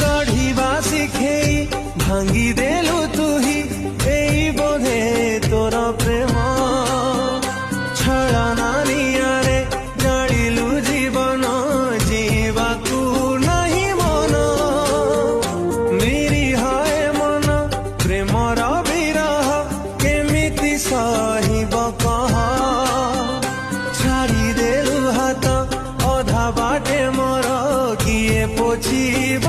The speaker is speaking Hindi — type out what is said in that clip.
गढ़िबा शिखेई भांगी देलु तुही एई बोधे तोर प्रेम छलना नियारे जानिलु जीवन जीवाकू नाही मन निरीह ए मन प्रेमर विरह केमिति सहिब कह छाड़ी देलु हाथ अधा बाटे मोर किए पोछिब